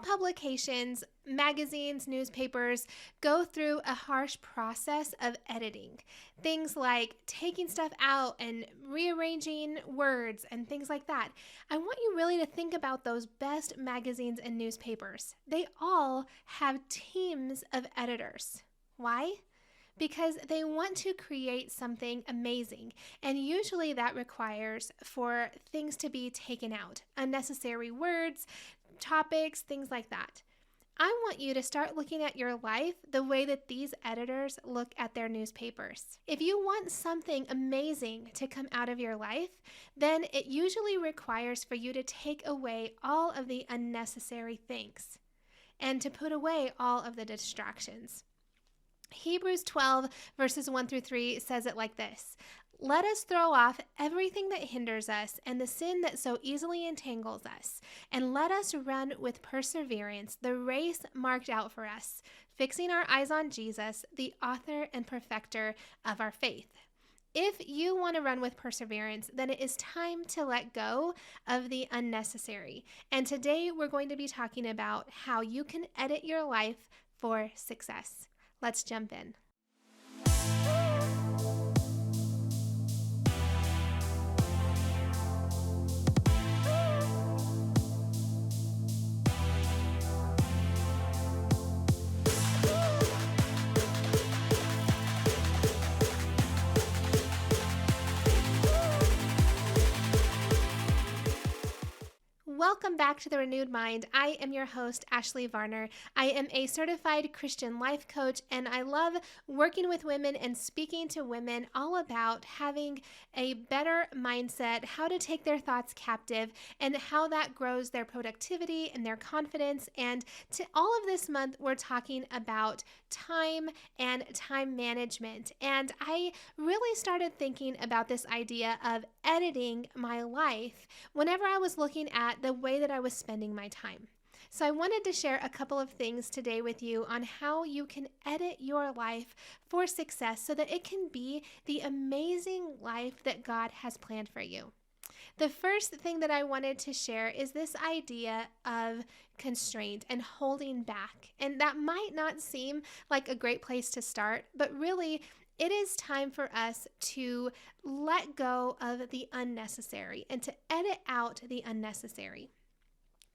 publications, magazines, newspapers go through a harsh process of editing. Things like taking stuff out and rearranging words and things like that. I want you really to think about those best magazines and newspapers. They all have teams of editors. Why? Because they want to create something amazing. And usually that requires for things to be taken out, unnecessary words, topics, things like that. I want you to start looking at your life the way that these editors look at their newspapers. If you want something amazing to come out of your life, then it usually requires for you to take away all of the unnecessary things and to put away all of the distractions. Hebrews 12 verses 1 through 3 says it like this: "Let us throw off everything that hinders us and the sin that so easily entangles us, and let us run with perseverance the race marked out for us, fixing our eyes on Jesus, the author and perfecter of our faith." If you want to run with perseverance, then it is time to let go of the unnecessary. And today we're going to be talking about how you can edit your life for success. Let's jump in. Welcome back to The Renewed Mind. I am your host, Ashley Varner. I am a certified Christian life coach, and I love working with women and speaking to women all about having a better mindset, how to take their thoughts captive, and how that grows their productivity and their confidence. And to all of this month, we're talking about time and time management. And I really started thinking about this idea of editing my life whenever I was looking at the way that I was spending my time. So I wanted to share a couple of things today with you on how you can edit your life for success so that it can be the amazing life that God has planned for you. The first thing that I wanted to share is this idea of constraint and holding back. And that might not seem like a great place to start, but really it is time for us to let go of the unnecessary and to edit out the unnecessary.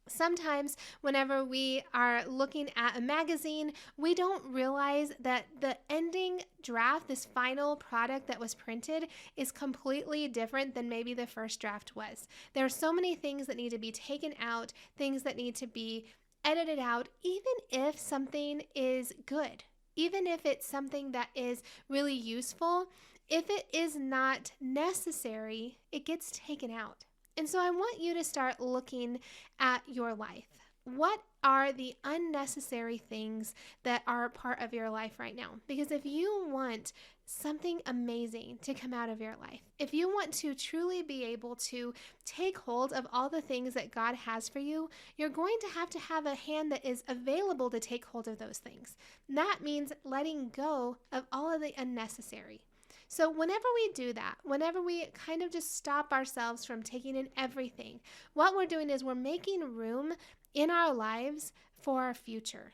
Sometimes whenever we are looking at a magazine, we don't realize that the ending draft, this final product that was printed, is completely different than maybe the first draft was. There are so many things that need to be taken out, things that need to be edited out, even if something is good. Even if it's something that is really useful, if it is not necessary, it gets taken out. And so I want you to start looking at your life. What are the unnecessary things that are part of your life right now? Because if you want something amazing to come out of your life, if you want to truly be able to take hold of all the things that God has for you, you're going to have a hand that is available to take hold of those things. That means letting go of all of the unnecessary. So whenever we do that, whenever we kind of just stop ourselves from taking in everything, what we're doing is we're making room in our lives for our future.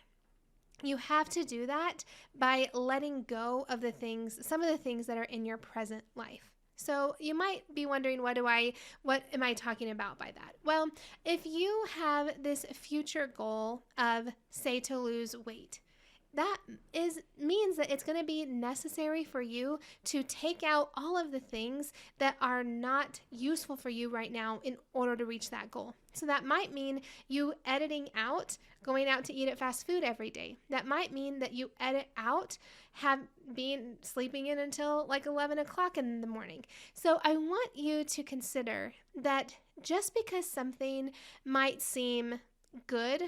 You have to do that by letting go of some of the things that are in your present life. So you might be wondering, what am I talking about by that? Well, if you have this future goal of, say, to lose weight, that means that it's going to be necessary for you to take out all of the things that are not useful for you right now in order to reach that goal. So that might mean you editing out going out to eat at fast food every day. That might mean that you edit out being sleeping in until like 11 o'clock in the morning. So I want you to consider that just because something might seem good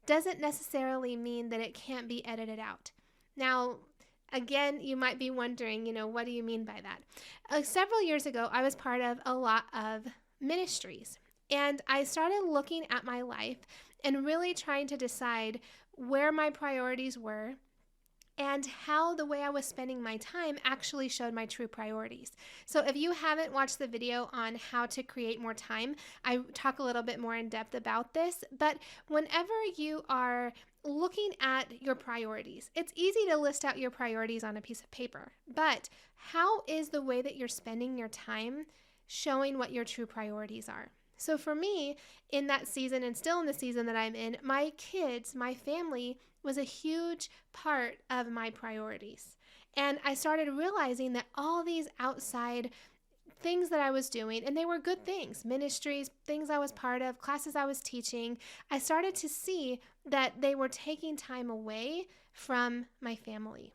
doesn't necessarily mean that it can't be edited out. Now, again, you might be wondering, what do you mean by that? Several years ago, I was part of a lot of ministries, and I started looking at my life and really trying to decide where my priorities were and how the way I was spending my time actually showed my true priorities. So if you haven't watched the video on how to create more time, I talk a little bit more in depth about this. But whenever you are looking at your priorities, it's easy to list out your priorities on a piece of paper. But how is the way that you're spending your time showing what your true priorities are? So for me, in that season and still in the season that I'm in, my kids, my family was a huge part of my priorities. And I started realizing that all these outside things that I was doing, and they were good things, ministries, things I was part of, classes I was teaching, I started to see that they were taking time away from my family.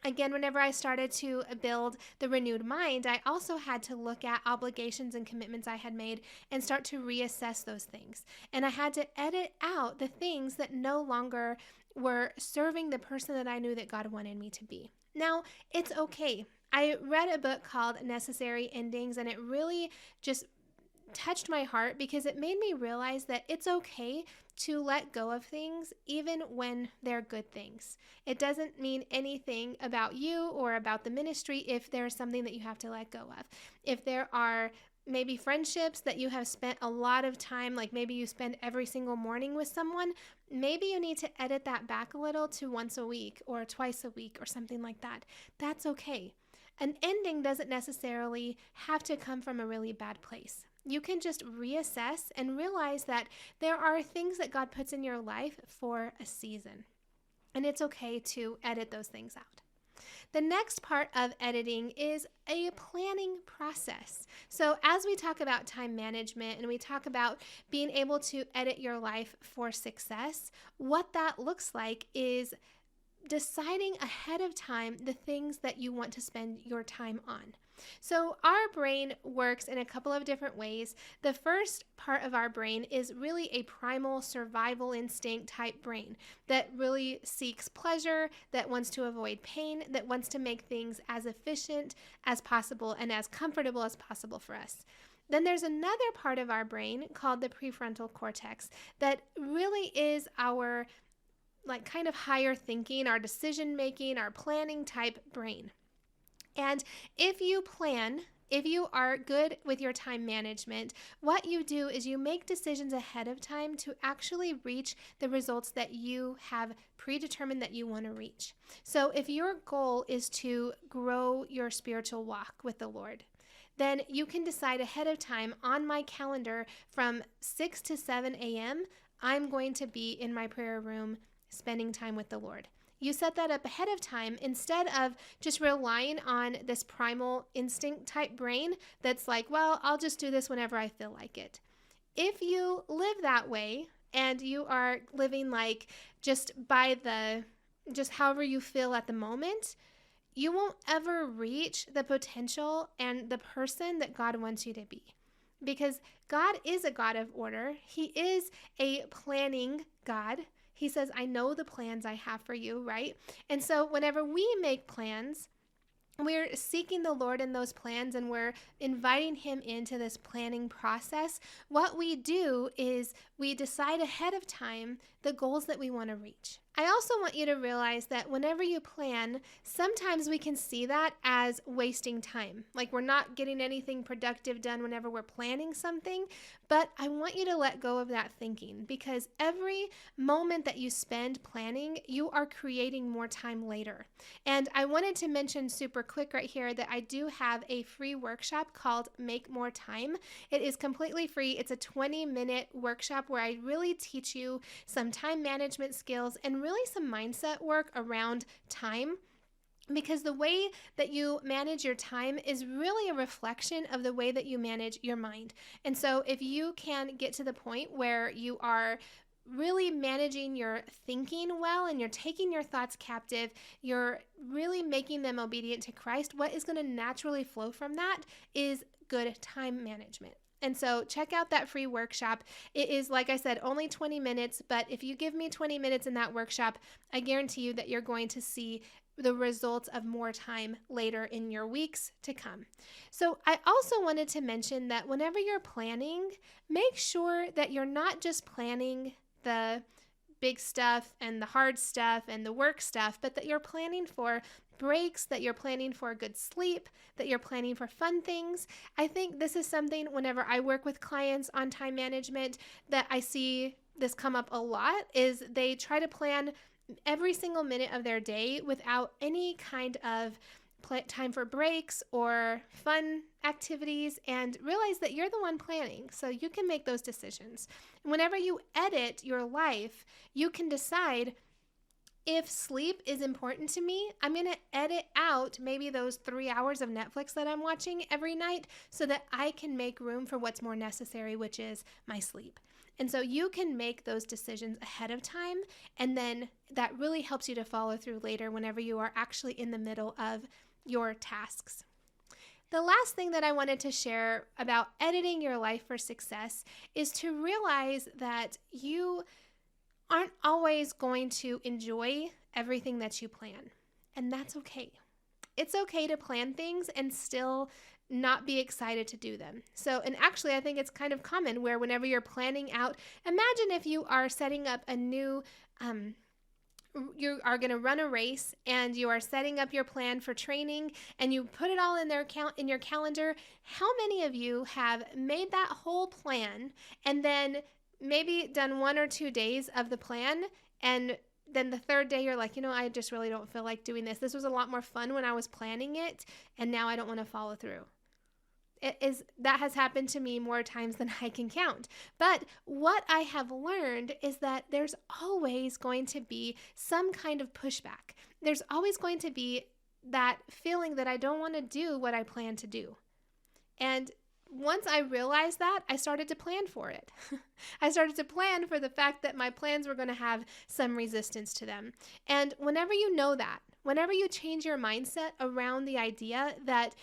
Again, whenever I started to build the renewed mind, I also had to look at obligations and commitments I had made and start to reassess those things. And I had to edit out the things that no longer were serving the person that I knew that God wanted me to be. Now, it's okay. I read a book called Necessary Endings, and it really just touched my heart because it made me realize that it's okay to let go of things even when they're good things. It doesn't mean anything about you or about the ministry if there's something that you have to let go of. If there are maybe friendships that you have spent a lot of time, like maybe you spend every single morning with someone, maybe you need to edit that back a little to once a week or twice a week or something like that. That's okay. An ending doesn't necessarily have to come from a really bad place. You can just reassess and realize that there are things that God puts in your life for a season. And it's okay to edit those things out. The next part of editing is a planning process. So as we talk about time management and we talk about being able to edit your life for success, what that looks like is deciding ahead of time the things that you want to spend your time on. So our brain works in a couple of different ways. The first part of our brain is really a primal survival instinct type brain that really seeks pleasure, that wants to avoid pain, that wants to make things as efficient as possible and as comfortable as possible for us. Then there's another part of our brain called the prefrontal cortex that really is our kind of higher thinking, our decision making, our planning type brain. And if you plan, if you are good with your time management, what you do is you make decisions ahead of time to actually reach the results that you have predetermined that you want to reach. So if your goal is to grow your spiritual walk with the Lord, then you can decide ahead of time on my calendar from 6 to 7 a.m., I'm going to be in my prayer room spending time with the Lord. You set that up ahead of time instead of just relying on this primal instinct type brain that's like, well, I'll just do this whenever I feel like it. If you live that way and you are living like just however you feel at the moment, you won't ever reach the potential and the person that God wants you to be. Because God is a God of order. He is a planning God. He says, I know the plans I have for you, right? And so whenever we make plans, we're seeking the Lord in those plans and we're inviting him into this planning process. What we do is we decide ahead of time the goals that we want to reach. I also want you to realize that whenever you plan, sometimes we can see that as wasting time. Like we're not getting anything productive done whenever we're planning something. But I want you to let go of that thinking because every moment that you spend planning, you are creating more time later. And I wanted to mention super quick right here that I do have a free workshop called Make More Time. It is completely free. It's a 20-minute workshop where I really teach you some time management skills and really some mindset work around time. Because the way that you manage your time is really a reflection of the way that you manage your mind. And so if you can get to the point where you are really managing your thinking well and you're taking your thoughts captive, you're really making them obedient to Christ, what is going to naturally flow from that is good time management. And so check out that free workshop. It is, like I said, only 20 minutes, but if you give me 20 minutes in that workshop, I guarantee you that you're going to see the results of more time later in your weeks to come. So I also wanted to mention that whenever you're planning, make sure that you're not just planning the big stuff and the hard stuff and the work stuff, but that you're planning for breaks, that you're planning for good sleep, that you're planning for fun things. I think this is something whenever I work with clients on time management that I see this come up a lot, is they try to plan every single minute of their day without any kind of time for breaks or fun activities, and realize that you're the one planning, so you can make those decisions. Whenever you edit your life, you can decide, if sleep is important to me, I'm going to edit out maybe those 3 hours of Netflix that I'm watching every night so that I can make room for what's more necessary, which is my sleep. And so you can make those decisions ahead of time, and then that really helps you to follow through later whenever you are actually in the middle of your tasks. The last thing that I wanted to share about editing your life for success is to realize that you aren't always going to enjoy everything that you plan, and that's okay. It's okay to plan things and still not be excited to do them. So, and actually I think it's kind of common where whenever you're planning out, imagine if you are setting up a new you are going to run a race and you are setting up your plan for training and you put it all in your calendar. How many of you have made that whole plan and then maybe done 1 or 2 days of the plan, and then the third day you're like, I just really don't feel like doing this. This was a lot more fun when I was planning it, and now I don't want to follow through. That has happened to me more times than I can count. But what I have learned is that there's always going to be some kind of pushback. There's always going to be that feeling that I don't want to do what I plan to do. And once I realized that, I started to plan for it. I started to plan for the fact that my plans were going to have some resistance to them. And whenever you know that, whenever you change your mindset around the idea that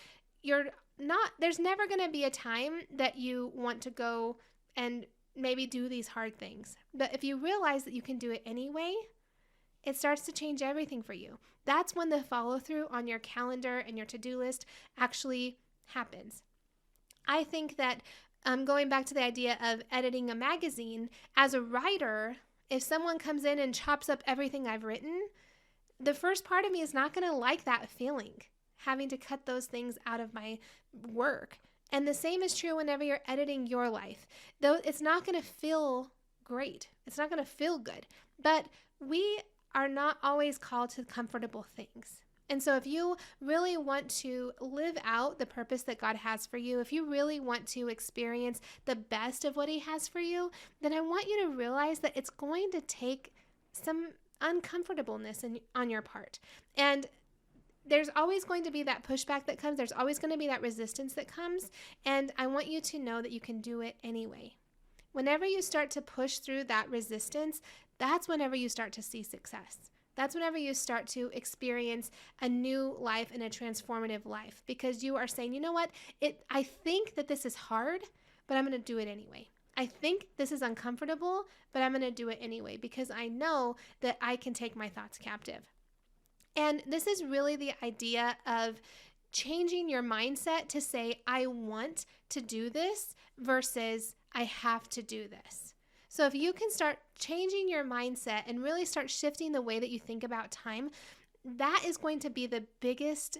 there's never going to be a time that you want to go and maybe do these hard things. But if you realize that you can do it anyway, it starts to change everything for you. That's when the follow through on your calendar and your to-do list actually happens. I think that going back to the idea of editing a magazine, as a writer, if someone comes in and chops up everything I've written, the first part of me is not going to like that feeling, having to cut those things out of my work. And the same is true whenever you're editing your life. Though it's not going to feel great. It's not going to feel good. But we are not always called to comfortable things. And so if you really want to live out the purpose that God has for you, if you really want to experience the best of what He has for you, then I want you to realize that it's going to take some uncomfortableness on your part. And there's always going to be that pushback that comes. There's always going to be that resistance that comes. And I want you to know that you can do it anyway. Whenever you start to push through that resistance, that's whenever you start to see success. That's whenever you start to experience a new life and a transformative life, because you are saying, you know what, I think that this is hard, but I'm going to do it anyway. I think this is uncomfortable, but I'm going to do it anyway because I know that I can take my thoughts captive. And this is really the idea of changing your mindset to say, I want to do this versus I have to do this. So if you can start changing your mindset and really start shifting the way that you think about time, that is going to be the biggest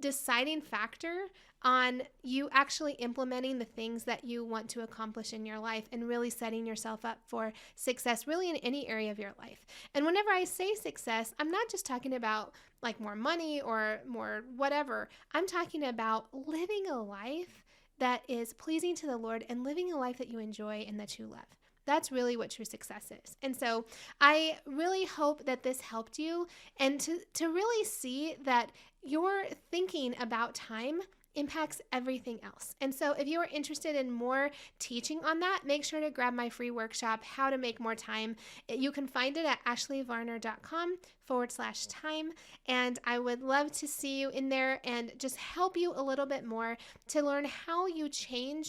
deciding factor on you actually implementing the things that you want to accomplish in your life and really setting yourself up for success really in any area of your life. And whenever I say success, I'm not just talking about like more money or more whatever. I'm talking about living a life that is pleasing to the Lord and living a life that you enjoy and that you love. That's really what true success is. And so I really hope that this helped you, and to really see that your thinking about time impacts everything else. And so if you are interested in more teaching on that, make sure to grab my free workshop, How to Make More Time. You can find it at ashleyvarner.com/time. And I would love to see you in there and just help you a little bit more to learn how you can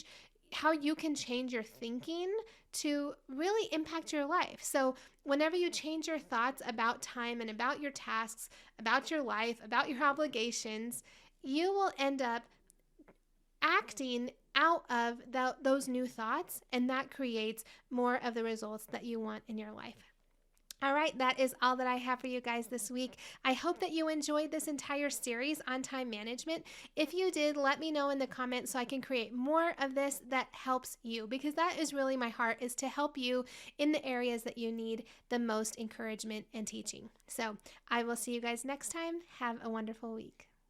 change your thinking to really impact your life. So whenever you change your thoughts about time and about your tasks, about your life, about your obligations, you will end up acting out of those new thoughts, and that creates more of the results that you want in your life. All right, that is all that I have for you guys this week. I hope that you enjoyed this entire series on time management. If you did, let me know in the comments so I can create more of this that helps you, because that is really my heart, is to help you in the areas that you need the most encouragement and teaching. So I will see you guys next time. Have a wonderful week.